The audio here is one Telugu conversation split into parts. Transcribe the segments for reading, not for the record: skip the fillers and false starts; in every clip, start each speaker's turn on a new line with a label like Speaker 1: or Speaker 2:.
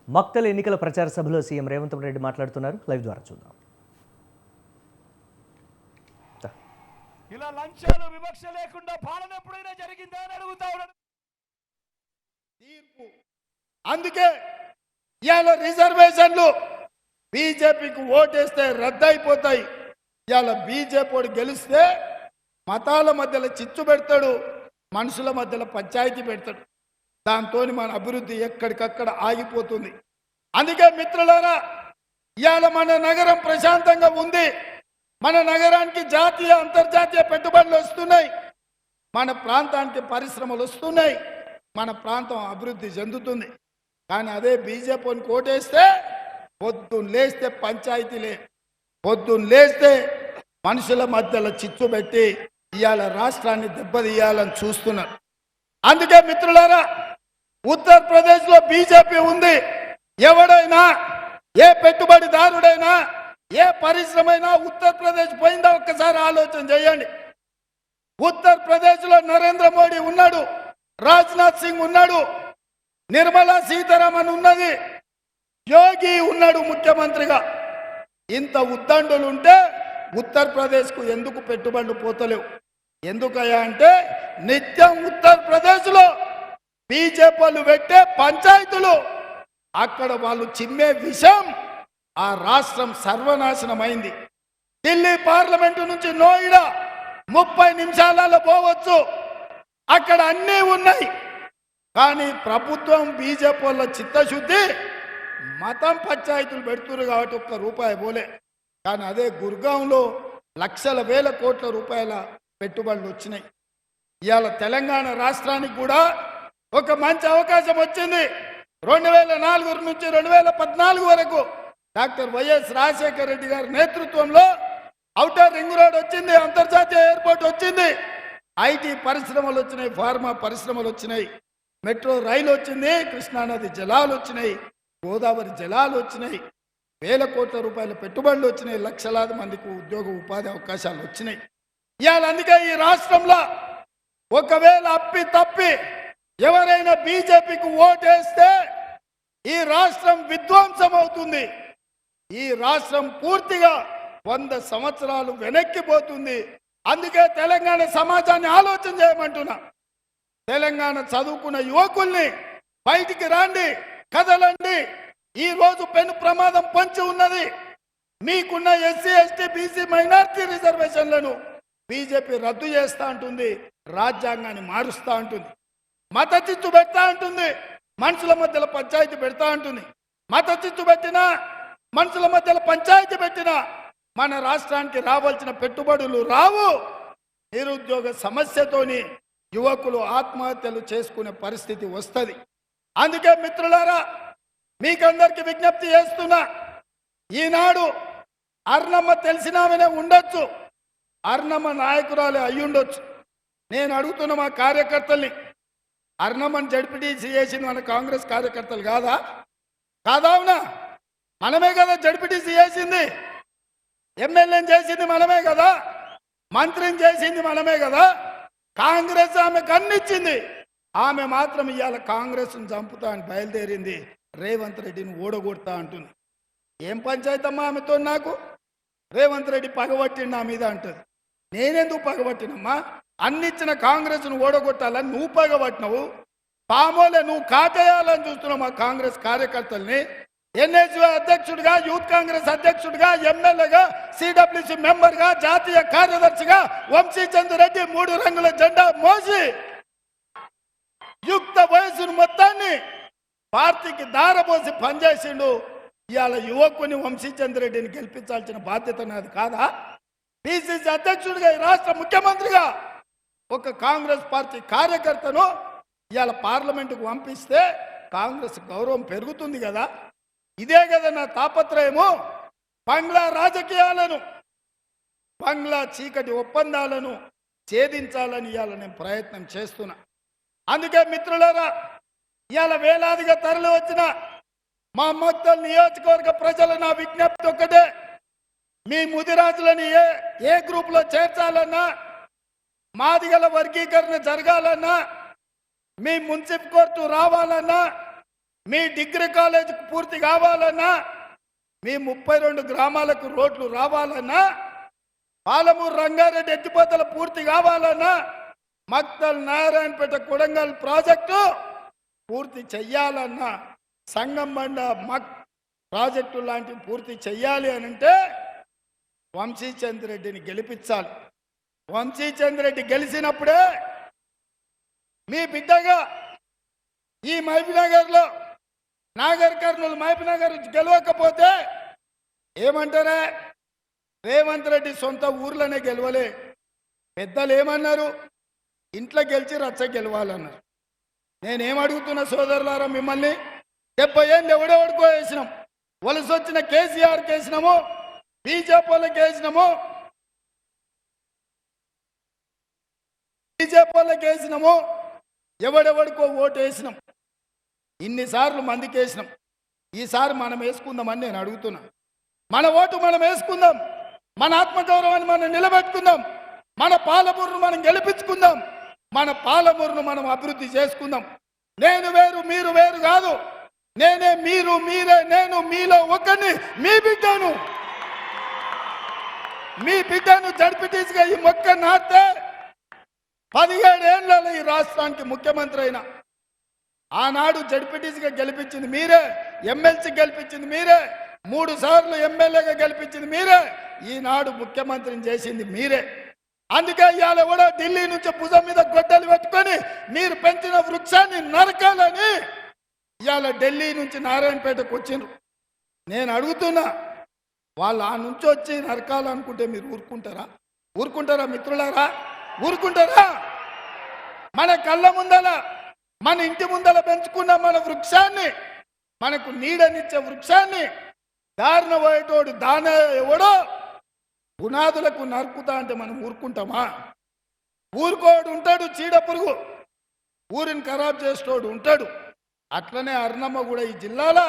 Speaker 1: మక్తల్ ఎన్నికల ప్రచార సభలో సీఎం రేవంత్ రెడ్డి మాట్లాడుతున్నారు. లైవ్ ద్వారా చూద్దాం.
Speaker 2: ఇలా లంచాలు వివక్ష లేకుండా పాలన ఎప్పుడైనా జరిగిందా అని అడుగుతా ఉన్నాడు.
Speaker 3: తీర్పు అందుకే ఇవాళ రిజర్వేషన్లు బీజేపీకి ఓటేస్తే రద్దయిపోతాయి. ఇవాళ బీజేపీ గెలిస్తే మతాల మధ్యలో చిచ్చు పెడతాడు, మనుషుల మధ్యలో పంచాయతీ పెడతాడు. దాంతో మన అభివృద్ధి ఎక్కడికక్కడ ఆగిపోతుంది. అందుకే మిత్రులారా, ఇవాళ మన నగరం ప్రశాంతంగా ఉంది. మన నగరానికి జాతీయ అంతర్జాతీయ పెట్టుబడులు వస్తున్నాయి. మన ప్రాంతానికి పరిశ్రమలు వస్తున్నాయి. మన ప్రాంతం అభివృద్ధి చెందుతుంది. కానీ అదే బీజేపీని కోటేస్తే పొద్దున్న లేస్తే పంచాయతీలే, పొద్దున్న లేస్తే మనుషుల మధ్యలో చిచ్చు పెట్టి ఇవాళ రాష్ట్రాన్ని దెబ్బతీయాలని చూస్తున్నారు. అందుకే మిత్రులారా, ఉత్తరప్రదేశ్లో బీజేపీ ఉంది. ఎవడైనా ఏ పెట్టుబడిదారుడైనా ఏ పరిశ్రమైనా ఉత్తరప్రదేశ్ పోయిందా ఒక్కసారి ఆలోచన చేయండి. ఉత్తరప్రదేశ్లో నరేంద్ర మోడీ ఉన్నాడు, రాజ్నాథ్ సింగ్ ఉన్నాడు, నిర్మలా సీతారామన్ ఉన్నది, యోగి ఉన్నాడు ముఖ్యమంత్రిగా. ఇంత ఉద్దండులు ఉంటే ఉత్తరప్రదేశ్కు ఎందుకు పెట్టుబడులు పోతలేవు? ఎందుకయ్యా అంటే నిత్యం ఉత్తరప్రదేశ్లో బీజేపీలు పెట్టే పంచాయతీలు, అక్కడ వాళ్ళు చిమ్మే విషయం ఆ రాష్ట్రం సర్వనాశనమైంది. ఢిల్లీ పార్లమెంటు నుంచి నోయిడా 30 నిమిషాలలో పోవచ్చు, అక్కడ అన్నీ ఉన్నాయి. కానీ ప్రభుత్వం బీజేపీ వాళ్ళ చిత్తశుద్ధి మతం పంచాయతీలు పెడుతున్నారు కాబట్టి ఒక్క రూపాయి పోలే. కానీ అదే గుర్గాంలో లక్షల వేల కోట్ల రూపాయల పెట్టుబడులు వచ్చినాయి. ఇవాళ తెలంగాణ రాష్ట్రానికి కూడా ఒక మంచి అవకాశం వచ్చింది. 2004 నుంచి 2014 వరకు డాక్టర్ వైఎస్ రాజశేఖర రెడ్డి గారి నేతృత్వంలో ఔటర్ రింగ్ రోడ్ వచ్చింది, అంతర్జాతీయ ఎయిర్పోర్ట్ వచ్చింది, ఐటీ పరిశ్రమలు వచ్చినాయి, ఫార్మా పరిశ్రమలు వచ్చినాయి, మెట్రో రైలు వచ్చింది, కృష్ణానది జలాలు వచ్చినాయి, గోదావరి జలాలు వచ్చినాయి, వేల కోట్ల రూపాయల పెట్టుబడులు వచ్చినాయి, లక్షలాది మందికి ఉద్యోగ ఉపాధి అవకాశాలు వచ్చినాయి. ఇవాళ అందుకే ఈ రాష్ట్రంలో ఒకవేళ అప్పి తప్పి ఎవరైనా బీజేపీకి ఓటేస్తే ఈ రాష్ట్రం విధ్వంసం అవుతుంది. ఈ రాష్ట్రం పూర్తిగా 100 సంవత్సరాలు వెనక్కిపోతుంది. అందుకే తెలంగాణ సమాజాన్ని ఆలోచన చేయమంటున్నా. తెలంగాణ చదువుకున్న యువకుల్ని బయటికి రాండి, కదలండి. ఈ రోజు పెను ప్రమాదం పొంచి ఉన్నది. మీకున్న ఎస్సీ ఎస్టీ బీసీ మైనార్టీ రిజర్వేషన్లను బీజేపీ రద్దు చేస్తా అంటుంది, రాజ్యాంగాన్ని మారుస్తా అంటుంది, మత చిచ్చు పెడతా అంటుంది, మనుషుల మధ్యలో పంచాయతీ పెడతా అంటుంది. మత చిచ్చు పెట్టినా మనుషుల మధ్యలో పంచాయతీ పెట్టినా మన రాష్ట్రానికి రావాల్సిన పెట్టుబడులు రావు. నిరుద్యోగ సమస్యతోని యువకులు ఆత్మహత్యలు చేసుకునే పరిస్థితి వస్తుంది. అందుకే మిత్రులారా, మీకందరికి విజ్ఞప్తి చేస్తున్నా. ఈనాడు అర్ణమ్మ తెలిసినామనే ఉండొచ్చు, అర్ణమ్మ నాయకురాలే అయ్యుండొచ్చు. నేను అడుగుతున్న మా కార్యకర్తల్ని, అర్ణమ్మని జడ్పీటీసీ చేసింది మన కాంగ్రెస్ కార్యకర్తలు కాదా? కాదావునా? మనమే కదా జడ్పీటీసీ చేసింది, ఎమ్మెల్యేని చేసింది మనమే కదా, మంత్రిని చేసింది మనమే కదా. కాంగ్రెస్ ఆమె కన్నిచ్చింది. ఆమె మాత్రం ఇవాళ కాంగ్రెస్ను చంపుతా అని బయలుదేరింది, రేవంత్ రెడ్డిని ఓడగొడతా అంటుంది. ఏం పంచాయతమ్మా ఆమెతో నాకు? రేవంత్ రెడ్డి పగబట్టిండు నా మీద అంటుంది. నేనెందుకు పగబట్టినమ్మా? అన్నిచ్చిన కాంగ్రెస్ను ఓడగొట్టాలని నువ్వు పగబట్టినవు. పామోలే నువ్వు కాటేయాలని చూస్తున్నావు మా కాంగ్రెస్ కార్యకర్తల్ని. ఎన్ఎస్యూ అధ్యక్షుడిగా, యూత్ కాంగ్రెస్ అధ్యక్షుడిగా, ఎమ్మెల్యేగా, సిడబ్ల్యూసీ మెంబర్గా, జాతీయ కార్యదర్శిగా వంశీచంద్ర రెడ్డి 3 రంగుల జెండా మోసి యుక్త వయసును మొత్తాన్ని పార్టీకి దారపోసి పనిచేసిండు. ఇవాళ యువకుని వంశీచంద్ర రెడ్డిని గెలిపించాల్సిన బాధ్యత నాది కాదా? పిసిసి అధ్యక్షుడిగా, ఈ రాష్ట్ర ముఖ్యమంత్రిగా ఒక కాంగ్రెస్ పార్టీ కార్యకర్తను ఇవాళ పార్లమెంటుకు పంపిస్తే కాంగ్రెస్ గౌరవం పెరుగుతుంది కదా. ఇదే కదా నా తాపత్రయము. బంగ్లా రాజకీయాలను, బంగ్లా చీకటి ఒప్పందాలను ఛేదించాలని ఇవాళ నేను ప్రయత్నం చేస్తున్నా. అందుకే మిత్రులారా, ఇవాళ వేలాదిగా తరలి వచ్చిన మా మక్తల్ నియోజకవర్గ ప్రజలు నా విజ్ఞప్తి ఒక్కటే. మీ ముదిరాజులని ఏ గ్రూప్లో చేర్చాలన్నా, మాదిగల వర్గీకరణ జరగాలన్నా, మీ మున్సిపల్ కోర్టు రావాలన్నా, మీ డిగ్రీ కాలేజ్ పూర్తి కావాలన్నా, మీ 32 గ్రామాలకు రోడ్లు రావాలన్నా, పాలమూరు రంగారెడ్డి ఎత్తిపోతల పూర్తి కావాలన్నా, మక్తల్ నారాయణపేట కొడంగల్ ప్రాజెక్టు పూర్తి చెయ్యాలన్నా, సంగంబండ ప్రాజెక్టు లాంటివి పూర్తి చెయ్యాలి అని అంటే వంశీచంద్ర రెడ్డిని గెలిపించాలి. వంశీచంద్ర రెడ్డి గెలిచినప్పుడే మీ బిడ్డగా ఈ మహబూబ్నగర్లో నాగర్ కర్నూలు మహబూబ్నగర్ గెలవకపోతే ఏమంటారే, రేవంత్ రెడ్డి సొంత ఊర్లోనే గెలవలే, పెద్దలు ఏమన్నారు, ఇంట్లో గెలిచి రచ్చ గెలవాలన్నారు. నేనేమడుగుతున్నా సోదరులారా మిమ్మల్ని, 70 ఏళ్ళు ఎవడెవడికో వేసినాం, వలస వచ్చిన కేసీఆర్కి వేసినాము, బీజేపీ వాళ్ళకి వేసినాము, ఎవడెవడికో ఓటు వేసినాం, ఇన్నిసార్లు మందికి వేసినాం. ఈసారి మనం వేసుకుందామని నేను అడుగుతున్నా. మన ఓటు మనం వేసుకుందాం, మన ఆత్మగౌరవాన్ని మనం నిలబెట్టుకుందాం, మన పాలమూరును మనం గెలిపించుకుందాం, మన పాలమూరును మనం అభివృద్ధి చేసుకుందాం. నేను వేరు మీరు వేరు కాదు, నేనే మీరు మీరే నేను, మీలో ఒకరిని, మీ బిడ్డను జడ్పీటీసీగా ఈ మొక్క నాటితే 17 ఏళ్లలో ఈ రాష్ట్రానికి ముఖ్యమంత్రి అయినా. ఆనాడు జడ్పీటీసీగా గెలిపించింది మీరే, ఎమ్మెల్సీ గెలిపించింది మీరే, 3 సార్లు ఎమ్మెల్యేగా గెలిపించింది మీరే, ఈనాడు ముఖ్యమంత్రిని చేసింది మీరే. అందుకే ఇవాళ కూడా ఢిల్లీ నుంచి భుజం మీద గొడ్డలు పెట్టుకొని మీరు పెంచిన వృక్షాన్ని నరకాలని ఇవాళ ఢిల్లీ నుంచి నారాయణపేటకు వచ్చిండ్రు. నేను అడుగుతున్నా, వాళ్ళు ఆ నుంచి వచ్చి నరకాలనుకుంటే మీరు ఊరుకుంటారా మిత్రులారా? ఊరుకుంటారా? మన కళ్ళ ముందల, మన ఇంటి ముందల పెంచుకున్న మన వృక్షాన్ని, మనకు నీడనిచ్చే వృక్షాన్ని దారిన పోయేటోడు దాన ఎవడో పునాదులకు నరుకుతా అంటే మనం ఊరుకుంటామా? ఊరుకోడు ఉంటాడు, చీడ పురుగు ఊరిని ఖరాబ్ చేసేటోడు ఉంటాడు. అట్లనే అర్నమ్మ కూడా ఈ జిల్లాలో,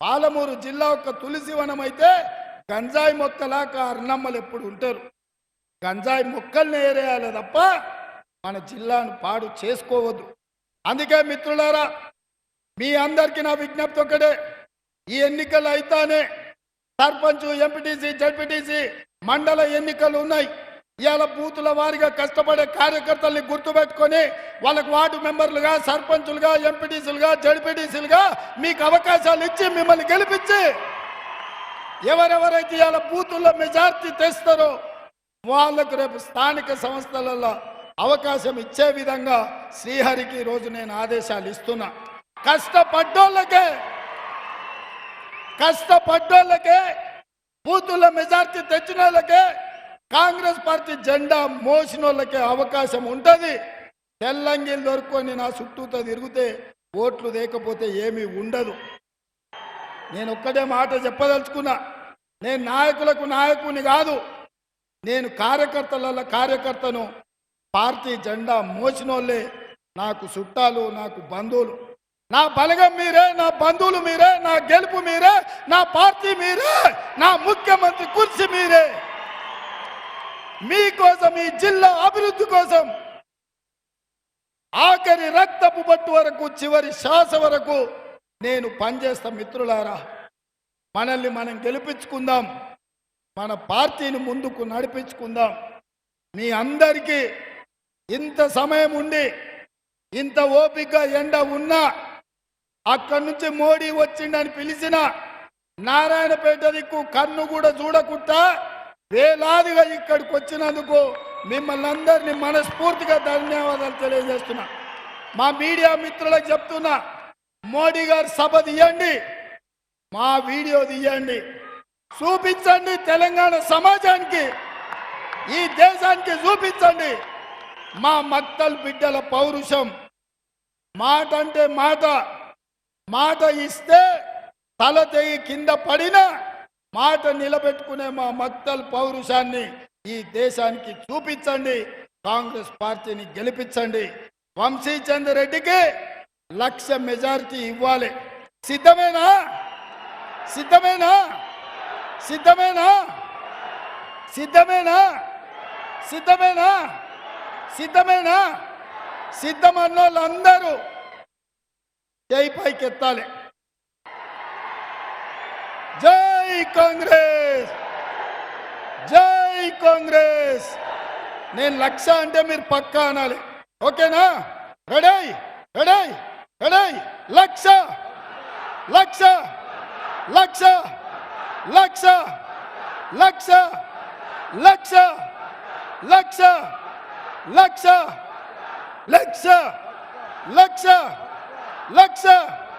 Speaker 3: పాలమూరు జిల్లా ఒక తులసివనం అయితే గంజాయి మొక్కలాగా అర్నమ్మలు ఎప్పుడు ఉంటారు. గంజాయి మొక్కల్ని ఏరేయాలి తప్ప మన జిల్లాను పాడు చేసుకోవద్దు. అందుకే మిత్రులారా, మీ అందరికీ నా విజ్ఞప్తి ఒకటే, ఈ ఎన్నికలు అయితేనే సర్పంచ్, ఎంపీటీసీ, జడ్పీటీసీ మండల ఎన్నికలు ఉన్నాయి. ఇవాళ బూతుల వారిగా కష్టపడే కార్యకర్తల్ని గుర్తుపెట్టుకొని వాళ్ళకు వార్డు మెంబర్లుగా, సర్పంచులుగా, ఎంపీటీసీలుగా, జడ్పీటీసీలుగా మీకు అవకాశాలు ఇచ్చి మిమ్మల్ని గెలిపించి ఎవరెవరైతే ఇవాళ బూతుల్లో మెజార్టీ తెస్తారో వాళ్ళకు రేపు స్థానిక సంస్థలలో అవకాశం ఇచ్చే విధంగా శ్రీహరికి రోజు నేను ఆదేశాలు ఇస్తున్నా. కష్టపడ్డోళ్ళకే బూతుల్లో మెజార్టీ తెచ్చిన వాళ్ళకే, కాంగ్రెస్ పార్టీ జెండా మోసిన వాళ్ళకే అవకాశం ఉంటుంది. తెల్లంగిలు దొరుకుని నా చుట్టూతో తిరిగితే ఓట్లు లేకపోతే ఏమీ ఉండదు. నేను ఒక్కటే మాట చెప్పదలుచుకున్నా, నేను నాయకులకు నాయకుని కాదు, నేను కార్యకర్తను. పార్టీ జెండా మోసినోళ్ళే నాకు చుట్టాలు, నాకు బంధువులు. నా బలగం మీరే, నా బంధువులు మీరే, నా గెలుపు మీరే, నా పార్టీ మీరే, నా ముఖ్యమంత్రి కుర్చీ మీరే. మీకోసం, ఈ జిల్లా అభివృద్ధి కోసం ఆఖరి రక్తపు బట్టు వరకు, చివరి శ్వాస వరకు నేను పనిచేస్తా. మిత్రులారా, మనల్ని మనం గెలిపించుకుందాం, మన పార్టీని ముందుకు నడిపించుకుందాం. మీ అందరికీ ఇంత సమయం ఉండి, ఇంత ఓపిక ఎండ ఉన్నా, అక్కడి నుంచి మోడీ వచ్చిండని పిలిచిన నారాయణపేట దిక్కు కన్ను కూడా చూడకుండా వేలాదిగా ఇక్కడికి వచ్చినందుకు మిమ్మల్ని అందరినీ మనస్ఫూర్తిగా ధన్యవాదాలు తెలియజేస్తున్నా. మా మీడియా మిత్రులకు చెప్తున్నా, మోడీ గారు సభ తీయండి, మా వీడియో తీయండి, చూపించండి. తెలంగాణ సమాజానికి, ఈ దేశానికి చూపించండి మా మక్తల్ బిడ్డల పౌరుషం. మాట అంటే మాట ఇస్తే తల తెగి కింద పడిన మాట నిలబెట్టుకునే మా మక్తల్ పౌరుషాన్ని ఈ దేశానికి చూపించండి. కాంగ్రెస్ పార్టీని గెలిపించండి. వంశీచంద్ర రెడ్డికి 1,00,000 మెజారిటీ ఇవ్వాలి. సిద్ధమేనా? సిద్ధమేనా? సిద్ధమేనా? సిద్ధమేనా? సిద్ధమేనా? సిద్ధమేనా? సిద్ధమన్నోళ్ళందరూ చేయి పైకెత్తాలి. జై కాంగ్రెస్, జై కాంగ్రెస్. నేను 1,00,000 అంటే మీరు పక్కా అనాలి. ఓకేనా? Ready ready ready. 1,00,000 1,00,000 1,00,000 1,00,000 1,00,000 1,00,000 1,00,000 1,00,000 1,00,000 1,00,000 1,00,000